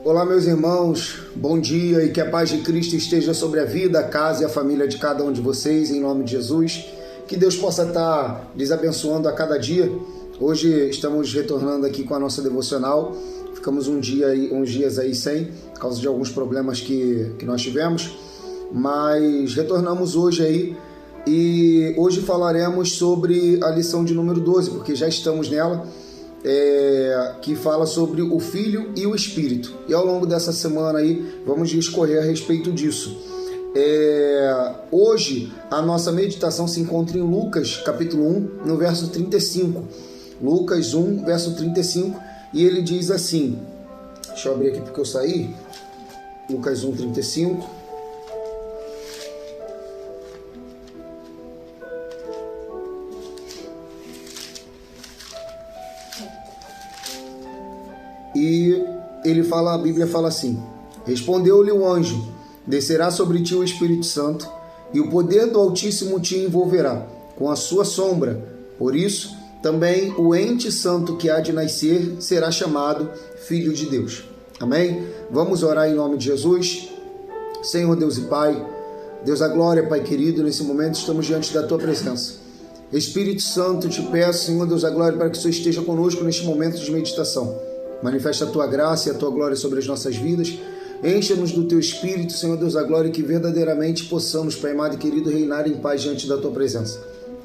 Olá, meus irmãos, bom dia e que a paz de Cristo esteja sobre a vida, a casa e a família de cada um de vocês, em nome de Jesus. Que Deus possa estar lhes abençoando a cada dia. Hoje estamos retornando aqui com a nossa devocional. Ficamos uns dias aí sem, por causa de alguns problemas que nós tivemos, mas retornamos hoje aí e hoje falaremos sobre a lição de número 12, porque já estamos nela. Que fala sobre o Filho e o Espírito. E ao longo dessa semana aí vamos discorrer a respeito disso. Hoje a nossa meditação se encontra em Lucas capítulo 1, no verso 35. Lucas 1, verso 35, e ele diz assim, deixa eu abrir aqui porque eu saí, Lucas 1, 35. E a Bíblia fala assim: respondeu-lhe o anjo, descerá sobre ti o Espírito Santo, e o poder do Altíssimo te envolverá com a sua sombra. Por isso, também o ente santo que há de nascer será chamado Filho de Deus. Amém? Vamos orar em nome de Jesus. Senhor Deus e Pai, Deus da glória, Pai querido, nesse momento estamos diante da Tua presença. Espírito Santo, te peço, Senhor Deus da glória, para que o Senhor esteja conosco neste momento de meditação. Manifesta a Tua graça e a Tua glória sobre as nossas vidas. Encha-nos do Teu Espírito, Senhor Deus da glória, e que verdadeiramente possamos, Pai amado e querido, reinar em paz diante da Tua presença.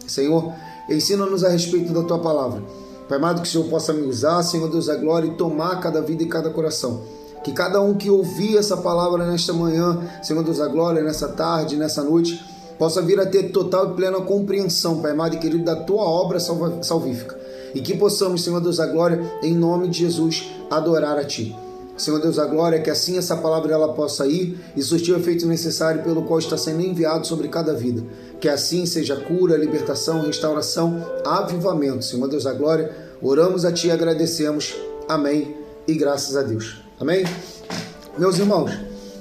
Senhor, ensina-nos a respeito da Tua palavra. Pai amado, que o Senhor possa me usar, Senhor Deus da glória, e tomar cada vida e cada coração. Que cada um que ouvir essa palavra nesta manhã, Senhor Deus da glória, nessa tarde, nessa noite, possa vir a ter total e plena compreensão, Pai amado e querido, da Tua obra salvífica. E que possamos, Senhor Deus da glória, em nome de Jesus, adorar a Ti. Senhor Deus da glória, que assim essa palavra ela possa ir e surtir o efeito necessário pelo qual está sendo enviado sobre cada vida. Que assim seja cura, libertação, restauração, avivamento. Senhor Deus da glória, oramos a Ti e agradecemos. Amém e graças a Deus. Amém? Meus irmãos,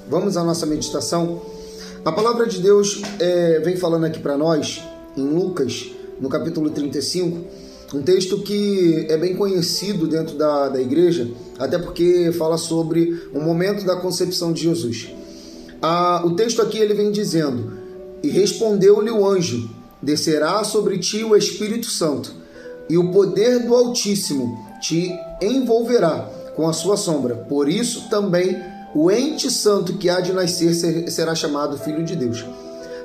vamos à nossa meditação. A palavra de Deus vem falando aqui para nós, em Lucas, no capítulo 35, um texto que é bem conhecido dentro da igreja, até porque fala sobre o momento da concepção de Jesus. O texto aqui ele vem dizendo: e respondeu-lhe o anjo, descerá sobre ti o Espírito Santo, e o poder do Altíssimo te envolverá com a sua sombra. Por isso também o ente santo que há de nascer será chamado Filho de Deus.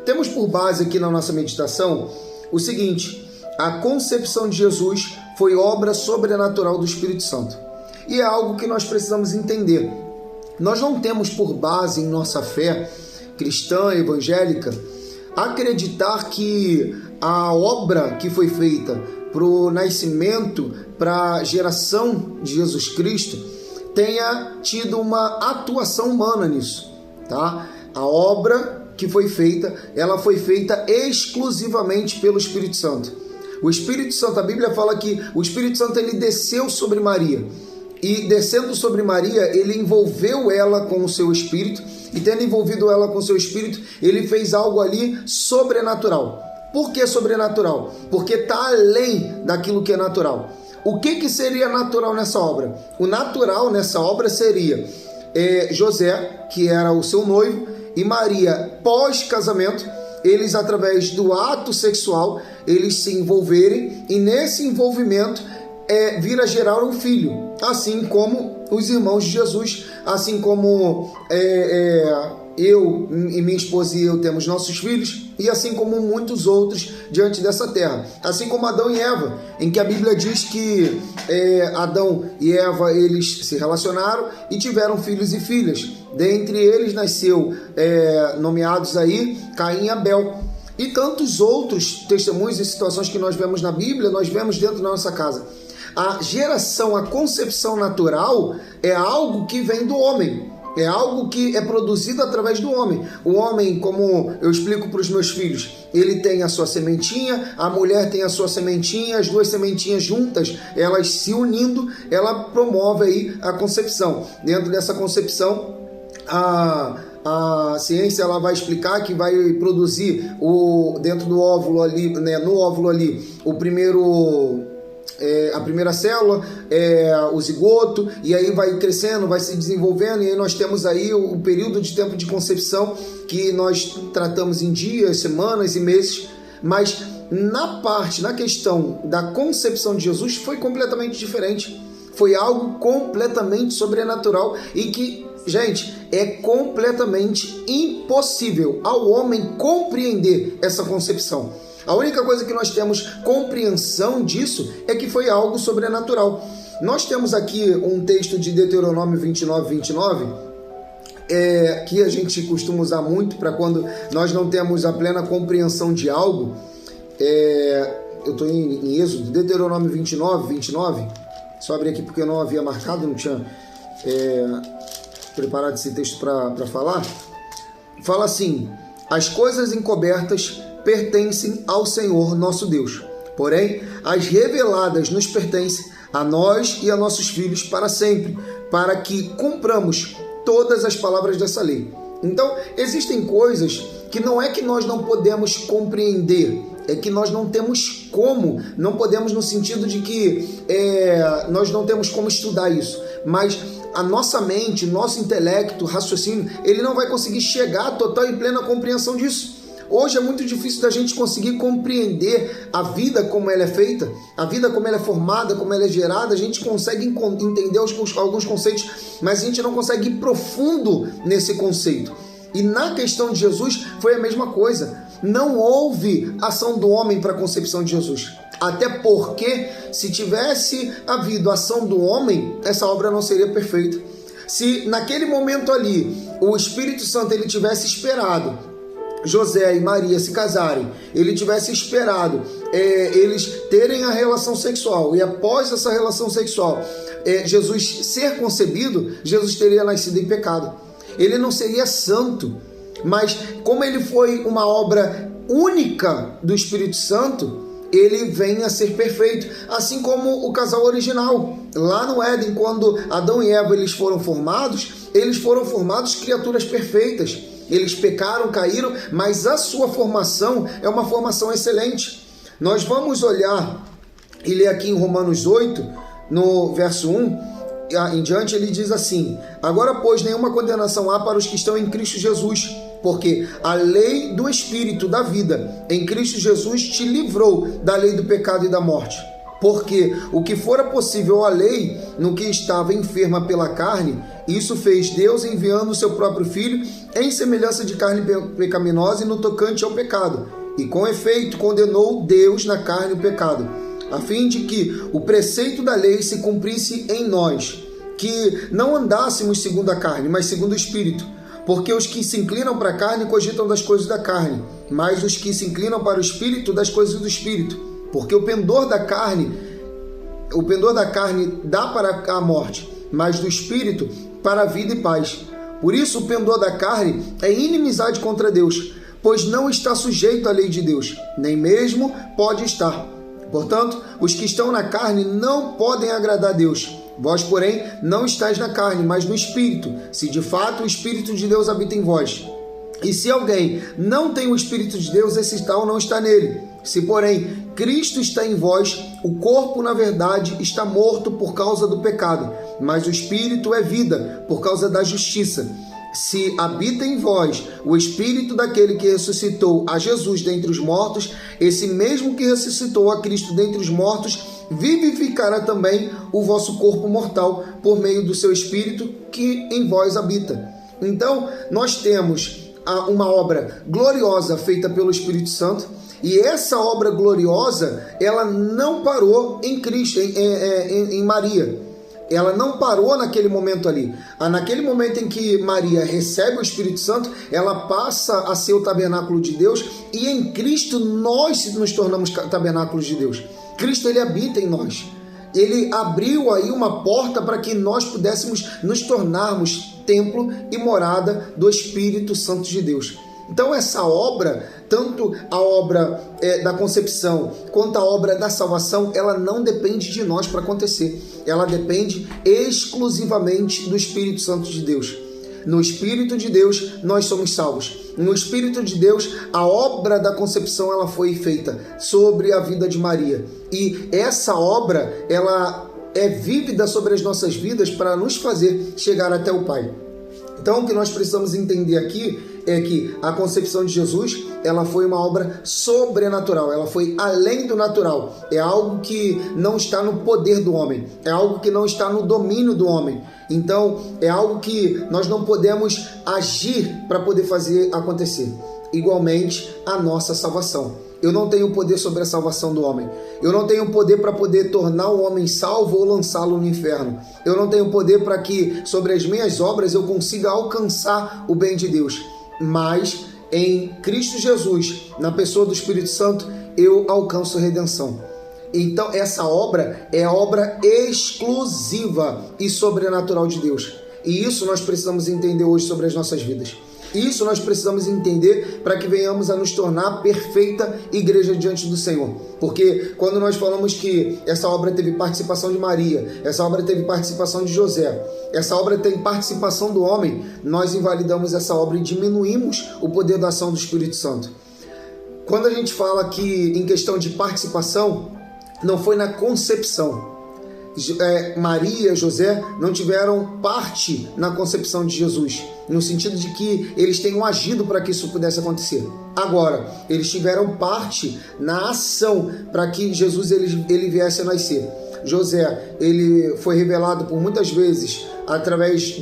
Temos por base aqui na nossa meditação o seguinte: a concepção de Jesus foi obra sobrenatural do Espírito Santo. E é algo que nós precisamos entender. Nós não temos por base em nossa fé cristã, evangélica, acreditar que a obra que foi feita para o nascimento, para a geração de Jesus Cristo, tenha tido uma atuação humana nisso, tá? A obra que foi feita, ela foi feita exclusivamente pelo Espírito Santo. O Espírito Santo, a Bíblia fala que o Espírito Santo ele desceu sobre Maria, e descendo sobre Maria, ele envolveu ela com o seu Espírito, e tendo envolvido ela com o seu Espírito, ele fez algo ali sobrenatural. Por que sobrenatural? Porque está além daquilo que é natural. O que seria natural nessa obra? O natural nessa obra seria José, que era o seu noivo, e Maria, pós-casamento, eles, através do ato sexual, eles se envolverem, e nesse envolvimento vir a gerar um filho, assim como os irmãos de Jesus, assim como eu e minha esposa e eu temos nossos filhos, e assim como muitos outros diante dessa terra, assim como Adão e Eva, em que a Bíblia diz que Adão e Eva eles se relacionaram e tiveram filhos e filhas. Dentre eles nasceu, nomeados aí, Caim e Abel. E tantos outros testemunhos e situações que nós vemos na Bíblia, nós vemos dentro da nossa casa. A geração, a concepção natural é algo que vem do homem. É algo que é produzido através do homem. O homem, como eu explico para os meus filhos, ele tem a sua sementinha, a mulher tem a sua sementinha, as duas sementinhas juntas, elas se unindo, ela promove aí a concepção. Dentro dessa concepção, a ciência ela vai explicar que vai produzir dentro do óvulo ali, né, no óvulo ali, o primeiro a primeira célula, o zigoto, e aí vai crescendo, vai se desenvolvendo, e aí nós temos aí o período de tempo de concepção que nós tratamos em dias, semanas e meses, mas na questão da concepção de Jesus foi completamente diferente. Foi algo completamente sobrenatural e que, gente, é completamente impossível ao homem compreender essa concepção. A única coisa que nós temos compreensão disso é que foi algo sobrenatural. Nós temos aqui um texto de Deuteronômio 29, que a gente costuma usar muito para quando nós não temos a plena compreensão de algo. Eu estou em Êxodo, Deuteronômio 29. Só abri aqui porque eu não havia marcado, não tinha preparado esse texto para falar. Fala assim: as coisas encobertas pertencem ao Senhor nosso Deus, porém as reveladas nos pertencem a nós e a nossos filhos para sempre, para que cumpramos todas as palavras dessa lei. Então, existem coisas que não é que nós não podemos compreender, é que nós não temos como, não podemos no sentido de que nós não temos como estudar isso, mas a nossa mente, nosso intelecto, raciocínio, ele não vai conseguir chegar à total e plena compreensão disso. Hoje é muito difícil da gente conseguir compreender a vida como ela é feita, a vida como ela é formada, como ela é gerada. A gente consegue entender alguns conceitos, mas a gente não consegue ir profundo nesse conceito. E na questão de Jesus foi a mesma coisa. Não houve ação do homem para a concepção de Jesus. Até porque, se tivesse havido ação do homem, essa obra não seria perfeita. Se naquele momento ali o Espírito Santo ele tivesse esperado José e Maria se casarem, ele tivesse esperado eles terem a relação sexual, e após essa relação sexual Jesus ser concebido, Jesus teria nascido em pecado. Ele não seria santo, mas como ele foi uma obra única do Espírito Santo, ele vem a ser perfeito, assim como o casal original. Lá no Éden, quando Adão e Eva eles foram formados criaturas perfeitas. Eles pecaram, caíram, mas a sua formação é uma formação excelente. Nós vamos olhar e ler aqui em Romanos 8, no verso 1, em diante, ele diz assim: agora, pois, nenhuma condenação há para os que estão em Cristo Jesus, porque a lei do Espírito da vida em Cristo Jesus te livrou da lei do pecado e da morte. Porque o que fora possível à lei, no que estava enferma pela carne, isso fez Deus enviando o seu próprio Filho em semelhança de carne pecaminosa e no tocante ao pecado. E com efeito condenou Deus na carne o pecado, a fim de que o preceito da lei se cumprisse em nós, que não andássemos segundo a carne, mas segundo o Espírito. Porque os que se inclinam para a carne cogitam das coisas da carne, mas os que se inclinam para o Espírito das coisas do Espírito. Porque o pendor da carne dá para a morte, mas do Espírito para a vida e paz. Por isso o pendor da carne é inimizade contra Deus, pois não está sujeito à lei de Deus, nem mesmo pode estar. Portanto, os que estão na carne não podem agradar a Deus. Vós, porém, não estáis na carne, mas no Espírito, se de fato o Espírito de Deus habita em vós. E se alguém não tem o Espírito de Deus, esse tal não está nele. Se, porém, Cristo está em vós, o corpo, na verdade, está morto por causa do pecado, mas o Espírito é vida por causa da justiça. Se habita em vós o Espírito daquele que ressuscitou a Jesus dentre os mortos, esse mesmo que ressuscitou a Cristo dentre os mortos, vivificará também o vosso corpo mortal por meio do seu Espírito que em vós habita. Então, nós temos uma obra gloriosa feita pelo Espírito Santo, e essa obra gloriosa, ela não parou em Cristo, em Maria. Ela não parou naquele momento ali. Naquele momento em que Maria recebe o Espírito Santo, ela passa a ser o tabernáculo de Deus, e em Cristo nós nos tornamos tabernáculos de Deus. Cristo, ele habita em nós. Ele abriu aí uma porta para que nós pudéssemos nos tornarmos templo e morada do Espírito Santo de Deus. Então essa obra, tanto a obra da concepção quanto a obra da salvação, ela não depende de nós para acontecer. Ela depende exclusivamente do Espírito Santo de Deus. No Espírito de Deus, nós somos salvos. No Espírito de Deus, a obra da concepção ela foi feita sobre a vida de Maria. E essa obra, ela é vívida sobre as nossas vidas para nos fazer chegar até o Pai. Então, o que nós precisamos entender aqui é que a concepção de Jesus, ela foi uma obra sobrenatural, ela foi além do natural. É algo que não está no poder do homem, é algo que não está no domínio do homem. Então, é algo que nós não podemos agir para poder fazer acontecer. Igualmente, a nossa salvação. Eu não tenho poder sobre a salvação do homem. Eu não tenho poder para poder tornar o homem salvo ou lançá-lo no inferno. Eu não tenho poder para que, sobre as minhas obras, eu consiga alcançar o bem de Deus. Mas, em Cristo Jesus, na pessoa do Espírito Santo, eu alcanço redenção. Então, essa obra é a obra exclusiva e sobrenatural de Deus. E isso nós precisamos entender hoje sobre as nossas vidas. Isso nós precisamos entender para que venhamos a nos tornar perfeita igreja diante do Senhor. Porque quando nós falamos que essa obra teve participação de Maria, essa obra teve participação de José, essa obra tem participação do homem, nós invalidamos essa obra e diminuímos o poder da ação do Espírito Santo. Quando a gente fala que em questão de participação, não foi na concepção. Maria e José não tiveram parte na concepção de Jesus, no sentido de que eles tenham agido para que isso pudesse acontecer. Agora, eles tiveram parte na ação para que Jesus ele viesse a nascer. José, ele foi revelado por muitas vezes através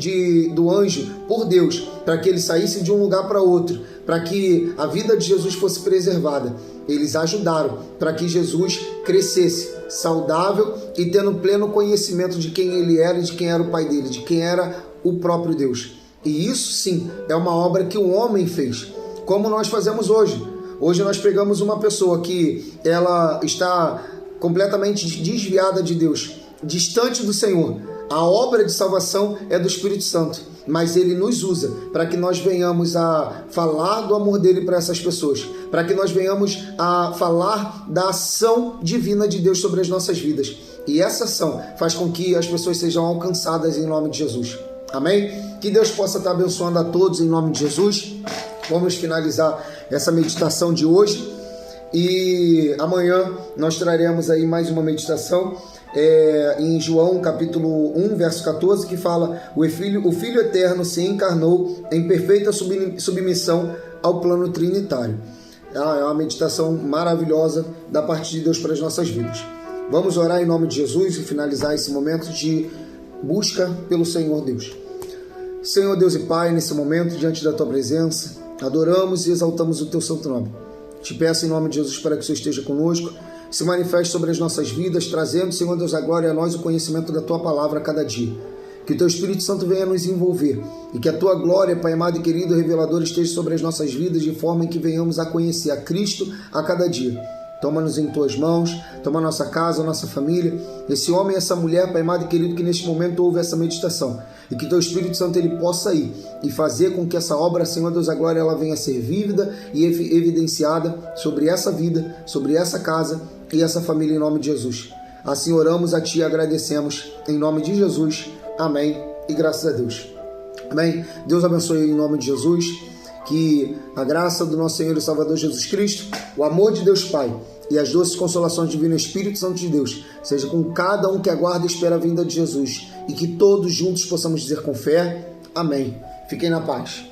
do anjo por Deus, para que ele saísse de um lugar para outro, para que a vida de Jesus fosse preservada. Eles ajudaram para que Jesus crescesse saudável e tendo pleno conhecimento de quem ele era e de quem era o pai dele, de quem era o próprio Deus. E isso sim é uma obra que o homem fez, como nós fazemos hoje. Hoje nós pegamos uma pessoa que ela está completamente desviada de Deus, distante do Senhor. A obra de salvação é do Espírito Santo, mas ele nos usa para que nós venhamos a falar do amor dele para essas pessoas, para que nós venhamos a falar da ação divina de Deus sobre as nossas vidas. E essa ação faz com que as pessoas sejam alcançadas em nome de Jesus. Amém? Que Deus possa estar abençoando a todos em nome de Jesus. Vamos finalizar essa meditação de hoje e amanhã nós traremos aí mais uma meditação em João capítulo 1, verso 14, que fala: o Filho Eterno se encarnou em perfeita submissão ao plano trinitário. É uma meditação maravilhosa da parte de Deus para as nossas vidas. Vamos orar em nome de Jesus e finalizar esse momento de busca pelo Senhor Deus. Senhor Deus e Pai, nesse momento, diante da Tua presença, adoramos e exaltamos o Teu santo nome. Te peço em nome de Jesus para que o Senhor esteja conosco, se manifeste sobre as nossas vidas, trazendo, Senhor Deus, a glória a nós o conhecimento da Tua palavra a cada dia. Que o Teu Espírito Santo venha nos envolver e que a Tua glória, Pai amado e querido revelador, esteja sobre as nossas vidas de forma que venhamos a conhecer a Cristo a cada dia. Toma-nos em Tuas mãos, toma a nossa casa, a nossa família, esse homem e essa mulher, Pai amado e querido, que neste momento ouve essa meditação. E que Teu Espírito Santo ele possa ir e fazer com que essa obra, Senhor Deus, a glória, ela venha a ser vívida e evidenciada sobre essa vida, sobre essa casa e essa família em nome de Jesus. Assim oramos a Ti e agradecemos em nome de Jesus. Amém e graças a Deus. Amém. Deus abençoe em nome de Jesus. Que a graça do nosso Senhor e Salvador Jesus Cristo, o amor de Deus Pai e as doces consolações divinas Espírito Santo de Deus seja com cada um que aguarda e espera a vinda de Jesus e que todos juntos possamos dizer com fé, amém. Fiquem na paz.